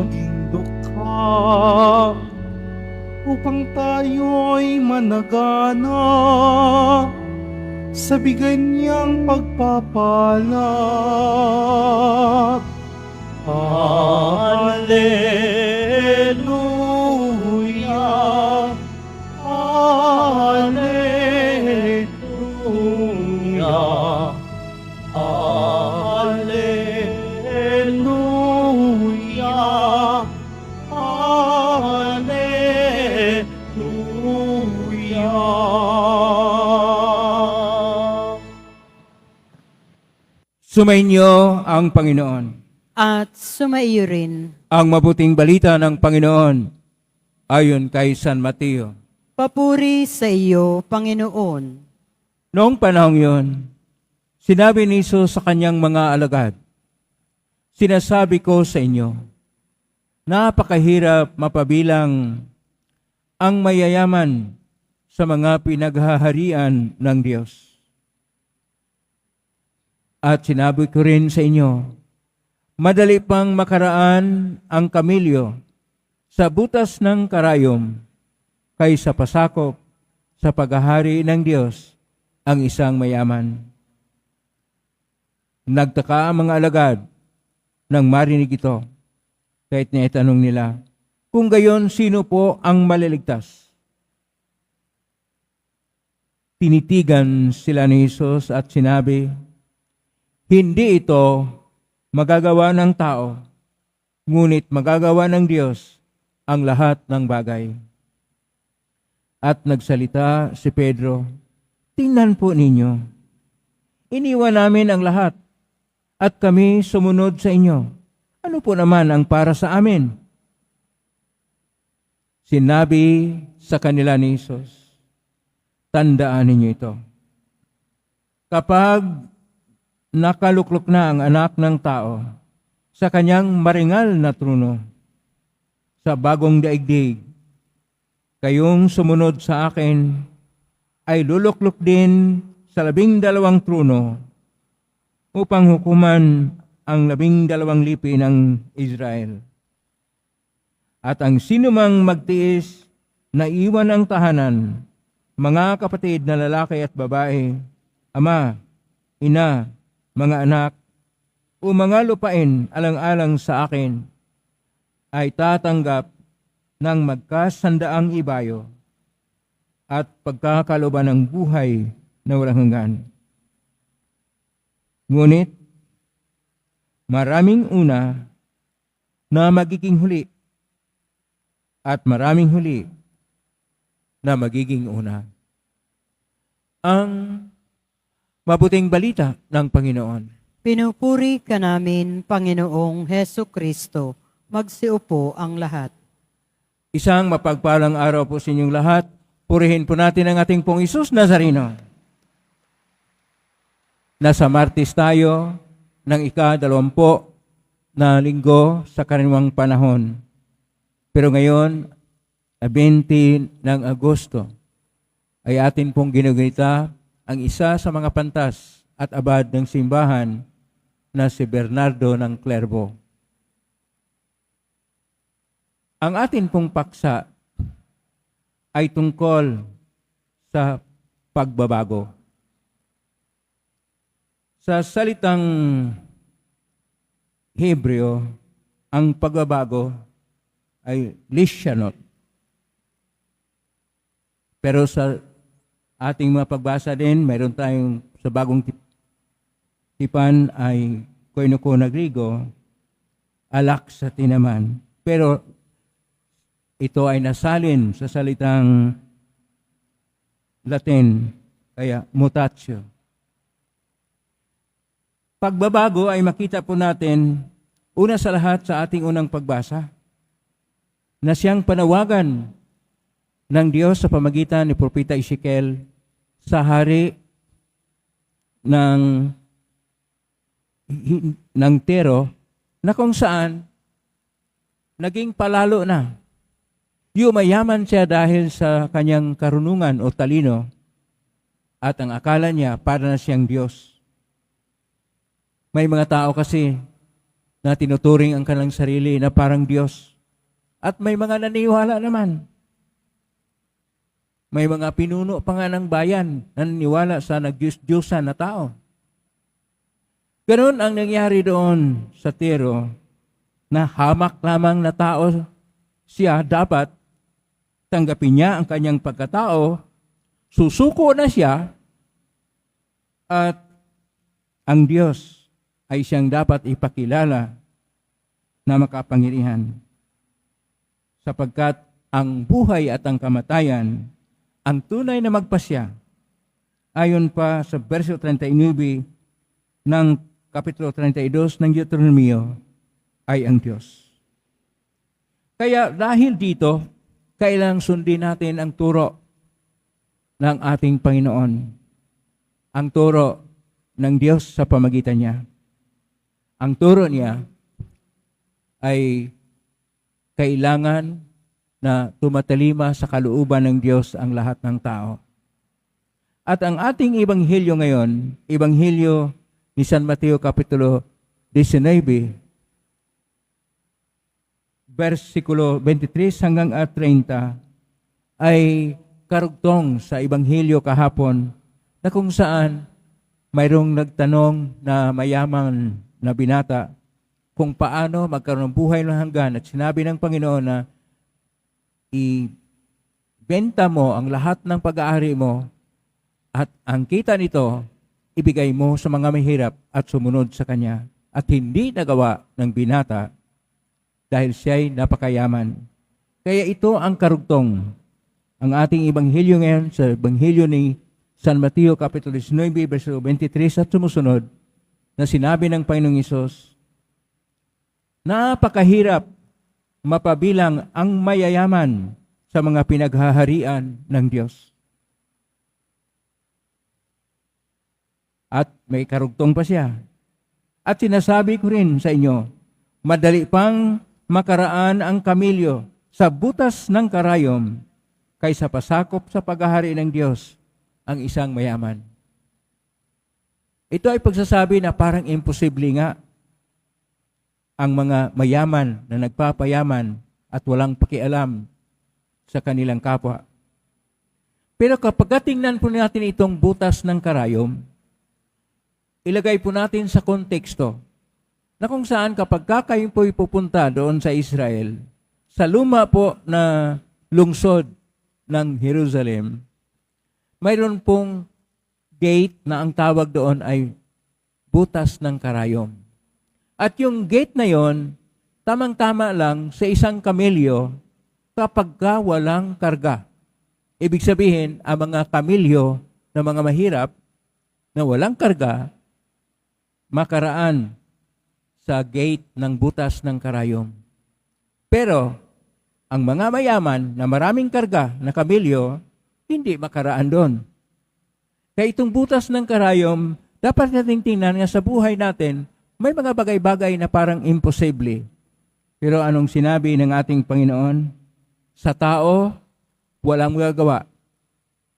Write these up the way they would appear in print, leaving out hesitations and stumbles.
naging dukha upang tayo'y managana sa bigay niyang pagpapala. Alleluia, Alleluia, Alleluia, Alleluia. Sumainyo ang Panginoon. At sumaiyo rin. Ang mabuting balita ng Panginoon ayon kay San Mateo. Papuri sa iyo, Panginoon. Noong panahong yun, sinabi ni Jesus sa kanyang mga alagad, "Sinasabi ko sa inyo, napakahirap mapabilang ang mayayaman sa mga pinaghaharian ng Diyos. At sinabi ko rin sa inyo, madali pang makaraan ang kamilyo sa butas ng karayom kaysa pasakop sa paghahari ng Diyos ang isang mayaman." Nagtaka ang mga alagad nang marinig ito, kahit na itanong nila, kung gayon, sino po ang maliligtas? Tinitigan sila ni Jesus at sinabi, hindi ito magagawa ng tao, ngunit magagawa ng Diyos ang lahat ng bagay. At nagsalita si Pedro, tingnan po ninyo, iniwan namin ang lahat at kami sumunod sa inyo. Ano po naman ang para sa amin? Sinabi sa kanila ni Jesus, tandaan ninyo ito. Kapag nakaluklok na ang anak ng tao sa kanyang maringal na trono sa bagong daigdig, kayong sumunod sa akin ay luluklok din sa 12 trono upang hukuman ang 12 lipi ng Israel. At ang sinumang magtiis na iwan ang tahanan, mga kapatid na lalaki at babae, ama, ina, mga anak, o mga lupain alang-alang sa akin, ay tatanggap ng magkasandaang ibayo at pagkakalooban ng buhay na walang hanggan. Ngunit, maraming una na magiging huli at maraming huli na magiging una. Ang mabuting balita ng Panginoon. Pinupuri ka namin, Panginoong Heso Kristo. Magsiupo ang lahat. Isang mapagpalang araw po sa inyong lahat. Purihin po natin ang ating pong Isus Nazareno. Nasa Martes tayo ng ika-20 na linggo sa karaniwang panahon. Pero ngayon, 20 ng Agosto, ay atin pong ginugunita ang isa sa mga pantas at abad ng simbahan na si Bernardo ng Clairvaux. Ang atin pong paksa ay tungkol sa pagbabago. Sa salitang Hebreo, ang pagbabago ay lishanot. Pero sa ating mga pagbasa din, mayroon tayong sa bagong tipan ay koinokona Grigo, alak sa tinaman. Pero ito ay nasalin sa salitang Latin, kaya mutatio. Pagbabago ay makita po natin, una sa lahat sa ating unang pagbasa, na siyang panawagan ng Diyos sa pamagitan ni Propeta Ezekiel sa hari ng Tero, na kung saan naging palalo na. Yumayaman siya dahil sa kanyang karunungan o talino at ang akala niya para na siyang Diyos. May mga tao kasi na tinuturing ang kanilang sarili na parang Diyos. At may mga naniniwala naman. May mga pinuno pa nga ng bayan na naniniwala sa nag-Diyos-Diyosan na tao. Ganon ang nangyari doon sa Tiro, na hamak lamang na tao siya, dapat tanggapin niya ang kanyang pagkatao, susuko na siya, at ang Diyos ay siyang dapat ipakilala na makapangyarihan. Sapagkat ang buhay at ang kamatayan, ang tunay na magpasya, ayon pa sa verso 39 ng kapitulo 32 ng Deuteronomio, ay ang Diyos. Kaya dahil dito, kailangang sundin natin ang turo ng ating Panginoon, ang turo ng Diyos sa pamagitan niya. Ang turo niya ay kailangan na tumatalima sa kalooban ng Diyos ang lahat ng tao. At ang ating ebanghelyo ngayon, ebanghelyo ni San Mateo Kapitulo 19, versikulo 23 hanggang 30, ay karugtong sa ebanghelyo kahapon na kung saan mayroong nagtanong na mayaman na binata kung paano magkaroon ng buhay ng hanggan, at sinabi ng Panginoon na ibenta mo ang lahat ng pag-aari mo at ang kita nito ibigay mo sa mga mahirap at sumunod sa Kanya. At hindi nagawa ng binata dahil siya'y napakayaman. Kaya ito ang karugtong. Ang ating ebanghelyo ngayon sa ebanghelyo ni San Mateo Kapitulo 19, verso 23 at sumusunod, na sinabi ng Panginoong Hesus, napakahirap mapabilang ang mayayaman sa mga pinaghaharian ng Diyos. At may karugtong pa siya. At sinasabi ko rin sa inyo, madali pang makaraan ang kamilyo sa butas ng karayom kaysa pasakop sa paghahari ng Diyos ang isang mayaman. Ito ay pagsasabi na parang imposible nga ang mga mayaman na nagpapayaman at walang pakialam sa kanilang kapwa. Pero kapag tingnan po natin itong butas ng karayom, ilagay po natin sa konteksto na kung saan kapag kayo po'y pupunta doon sa Israel, sa luma po na lungsod ng Jerusalem, mayroon pong gate na ang tawag doon ay butas ng karayom. At yung gate na yon, tamang-tama lang sa isang kamelyo kapag walang karga. Ibig sabihin, ang mga kamelyo na mga mahirap na walang karga, makaraan sa gate ng butas ng karayom. Pero, ang mga mayaman na maraming karga na kamelyo, hindi makaraan doon. Kaya itong butas ng karayom, dapat natin tingnan nga sa buhay natin, may mga bagay-bagay na parang imposible. Pero anong sinabi ng ating Panginoon? Sa tao, walang magagawa.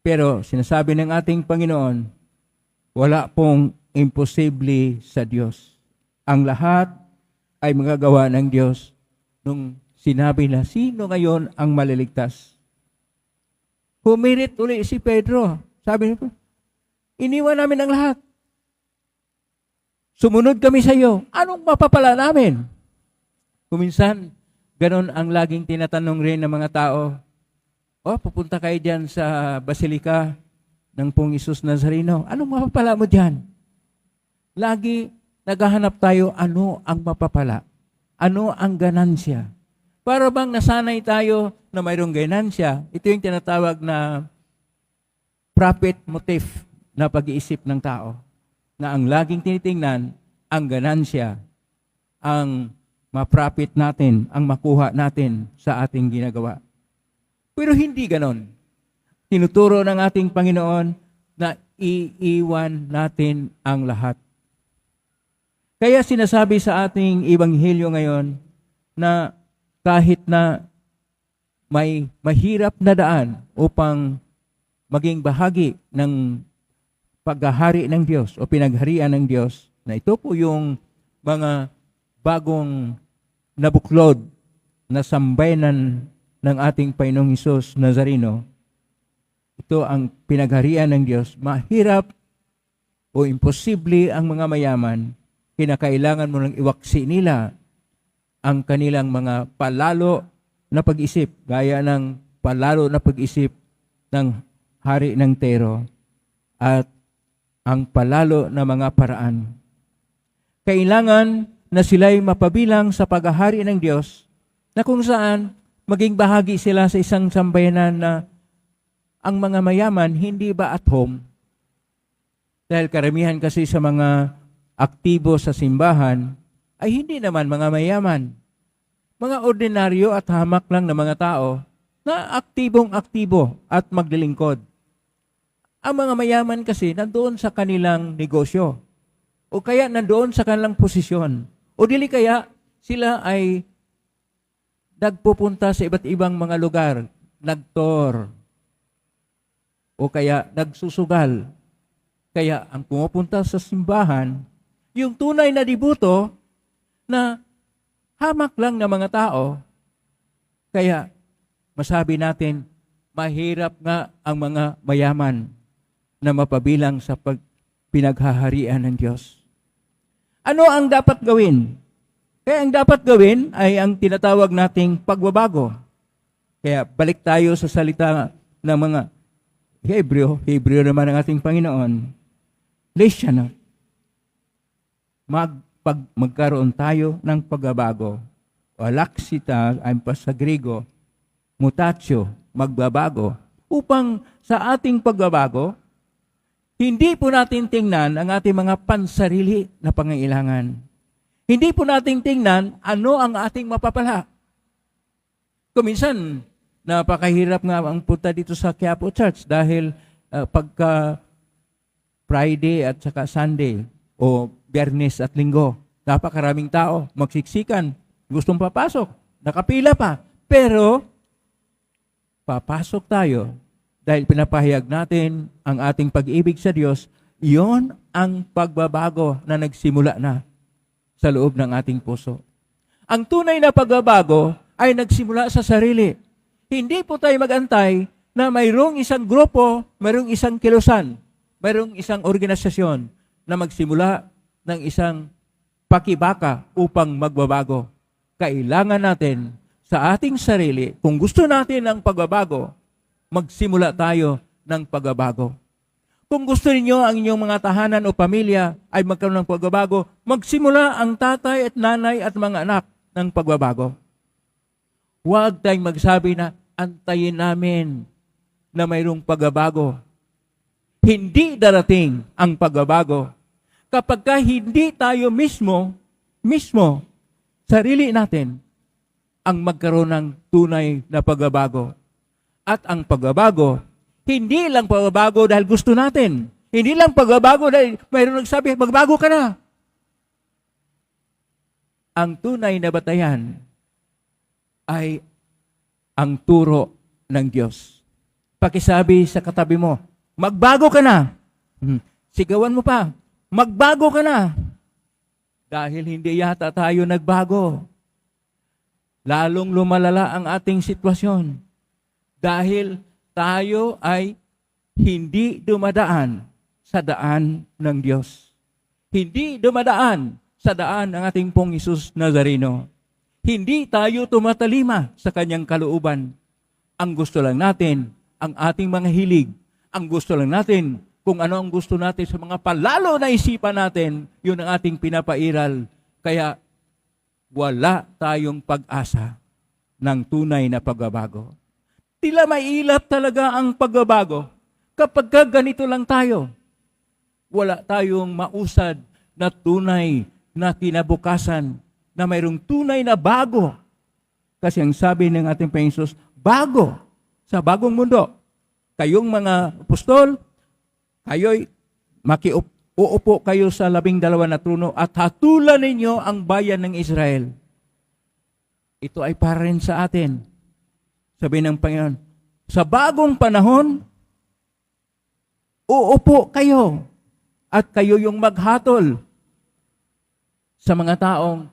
Pero sinasabi ng ating Panginoon, wala pong imposible sa Diyos. Ang lahat ay magagawa ng Diyos. Nung sinabi na, sino ngayon ang maliligtas? Humirit uli si Pedro. Sabi niya, iniwan namin ang lahat. Sumunod kami sa iyo. Anong mapapala namin? Kuminsan, ganon ang laging tinatanong rin ng mga tao. Pupunta kayo dyan sa Basilika ng Pong Isus Nazareno. Anong mapapala mo dyan? Lagi naghahanap tayo, ano ang mapapala? Ano ang ganansya? Para bang nasanay tayo na mayroong ganansya, ito yung tinatawag na profit motive na pag-iisip ng tao. Na ang laging tinitingnan, ang ganansya, ang ma-profit natin, ang makuha natin sa ating ginagawa. Pero hindi ganon. Tinuturo ng ating Panginoon na iiwan natin ang lahat. Kaya sinasabi sa ating ebanghelyo ngayon na kahit na may mahirap na daan upang maging bahagi ng paghahari ng Diyos o pinagharian ng Diyos, na ito po yung mga bagong nabuklod na sambayanan ng ating Panginoong Hesus Nazareno, ito ang pinagharian ng Diyos. Mahirap o imposible ang mga mayaman, kinakailangan mo nang iwaksi nila ang kanilang mga palalo na pag-isip, gaya ng palalo na pag-isip ng hari ng Tero at ang palalo na mga paraan. Kailangan na sila'y mapabilang sa paghahari ng Diyos na kung saan maging bahagi sila sa isang sambayanan na ang mga mayaman hindi ba at home? Dahil karamihan kasi sa mga aktibo sa simbahan ay hindi naman mga mayaman. Mga ordinaryo at hamak lang na mga tao na aktibong-aktibo at maglilingkod. Ang mga mayaman kasi nandoon sa kanilang negosyo o kaya nandoon sa kanilang posisyon o dili kaya sila ay nagpupunta sa iba't ibang mga lugar, nagtor o kaya nagsusugal. Kaya ang pumupunta sa simbahan, yung tunay na dibuto na hamak lang ng mga tao, kaya masabi natin, mahirap nga ang mga mayaman na mapabilang sa pinaghaharian ng Diyos. Ano ang dapat gawin? Kaya ang dapat gawin ay ang tinatawag nating pagbabago. Kaya balik tayo sa salita ng mga Hebreo naman ang ating Panginoon. Lesya magkaroon tayo ng pagbabago. O laksita, ay pa sa Griego, mutatio, magbabago. Upang sa ating pagbabago, hindi po natin tingnan ang ating mga pansarili na pangailangan. Hindi po natin tingnan ano ang ating mapapala. Kuminsan, napakahirap nga ang punta dito sa Quiapo Church dahil pagka Friday at saka Sunday o Biyernes at Linggo, napakaraming tao, magsiksikan, gustong papasok, nakapila pa. Pero, papasok tayo dahil pinapahayag natin ang ating pag-ibig sa Diyos, iyon ang pagbabago na nagsimula na sa loob ng ating puso. Ang tunay na pagbabago ay nagsimula sa sarili. Hindi po tayo magantay na mayroong isang grupo, mayroong isang kilusan, mayroong isang organisasyon na magsimula ng isang pakibaka upang magbabago. Kailangan natin sa ating sarili, kung gusto natin ng pagbabago, magsimula tayo ng pagbabago. Kung gusto niyo ang inyong mga tahanan o pamilya ay magkaroon ng pagbabago, magsimula ang tatay at nanay at mga anak ng pagbabago. Huwag tayong magsabi na antayin namin na mayroong pagbabago. Hindi darating ang pagbabago kapag hindi tayo mismo, sarili natin, ang magkaroon ng tunay na pagbabago. At ang pagbabago, hindi lang pagbabago dahil gusto natin. Hindi lang pagbabago dahil mayroon nagsabi, magbago ka na. Ang tunay na batayan ay ang turo ng Diyos. Pakisabi sa katabi mo, magbago ka na. Sigawan mo pa, magbago ka na. Dahil hindi yata tayo nagbago. Lalong lumalala ang ating sitwasyon. Dahil tayo ay hindi dumadaan sa daan ng Diyos. Hindi dumadaan sa daan ng ating pong Hesus Nazareno. Hindi tayo tumatalima sa kanyang kalooban. Ang gusto lang natin, ang ating mga hilig. Ang gusto lang natin, kung ano ang gusto natin sa mga palalo na isipan natin, yun ang ating pinapairal. Kaya wala tayong pag-asa ng tunay na pagbabago. Tila mailap talaga ang pagbabago kapag ganito lang tayo. Wala tayong mausad na tunay na kinabukasan na mayroong tunay na bago. Kasi ang sabi ng ating Panginoon, bago sa bagong mundo. Kayong mga apostol, kayo'y uupo kayo sa 12 na trono at hatulan ninyo ang bayan ng Israel. Ito ay para rin sa atin. Sabi ng Panginoon, sa bagong panahon, uupo kayo at kayo yung maghatol sa mga taong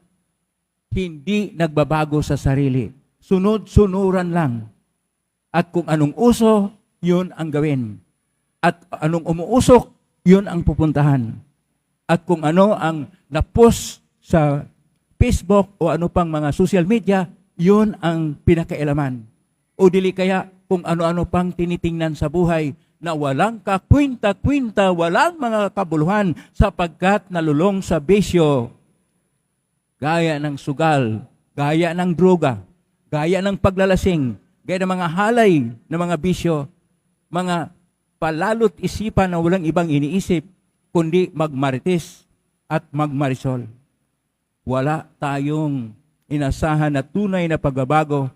hindi nagbabago sa sarili. Sunod-sunuran lang. At kung anong uso, yun ang gawin. At anong umuusok, yun ang pupuntahan. At kung ano ang na-post sa Facebook o ano pang mga social media, yun ang pinakailaman. O dili kaya kung ano-ano pang tinitingnan sa buhay na walang kakwinta-kwinta, walang mga kabuluhan sapagkat nalulong sa bisyo. Gaya ng sugal, gaya ng droga, gaya ng paglalasing, gaya ng mga halay ng mga bisyo, mga palalot isipan na walang ibang iniisip, kundi magmarites at magmarisol. Wala tayong inasahan na tunay na pagbabago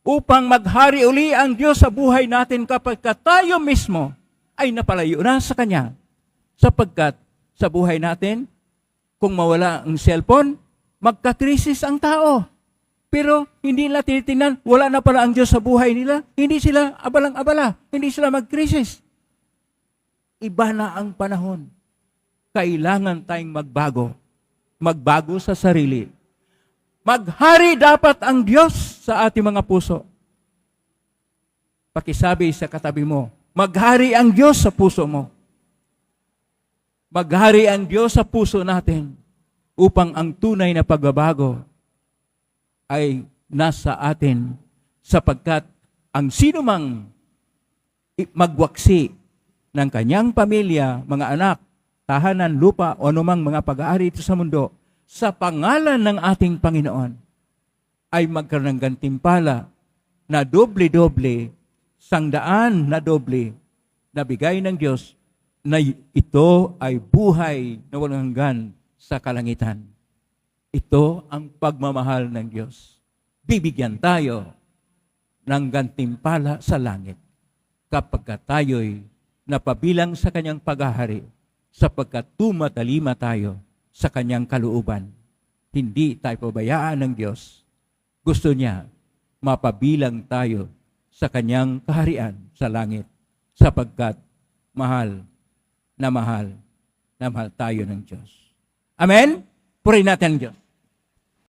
upang maghari uli ang Diyos sa buhay natin kapag tayo mismo ay napalayo na sa Kanya. Sapagkat sa buhay natin, kung mawala ang cellphone, magkakrisis ang tao. Pero hindi nila tinitingnan, wala na pala ang Diyos sa buhay nila. Hindi sila abalang-abala, hindi sila magkrisis. Iba na ang panahon. Kailangan tayong magbago. Magbago sa sarili. Maghari dapat ang Diyos sa ating mga puso. Pakisabi sa katabi mo, maghari ang Diyos sa puso mo. Maghari ang Diyos sa puso natin upang ang tunay na pagbabago ay nasa atin sapagkat ang sino mang magwaksi ng kanyang pamilya, mga anak, tahanan, lupa o anumang mga pag-aari ito sa mundo, sa pangalan ng ating Panginoon, ay magkaroon ng gantimpala na doble-doble, sangdaan na doble, na bigay ng Diyos na ito ay buhay na walang hanggan sa kalangitan. Ito ang pagmamahal ng Diyos. Bibigyan tayo ng gantimpala sa langit kapag tayo'y napabilang sa kanyang paghahari sapagkat tumatalima tayo sa kanyang kalooban. Hindi tayo pabayaan ng Diyos. Gusto niya mapabilang tayo sa kanyang kaharian sa langit sapagkat mahal na mahal tayo ng Diyos. Amen? Purihin natin ang Diyos.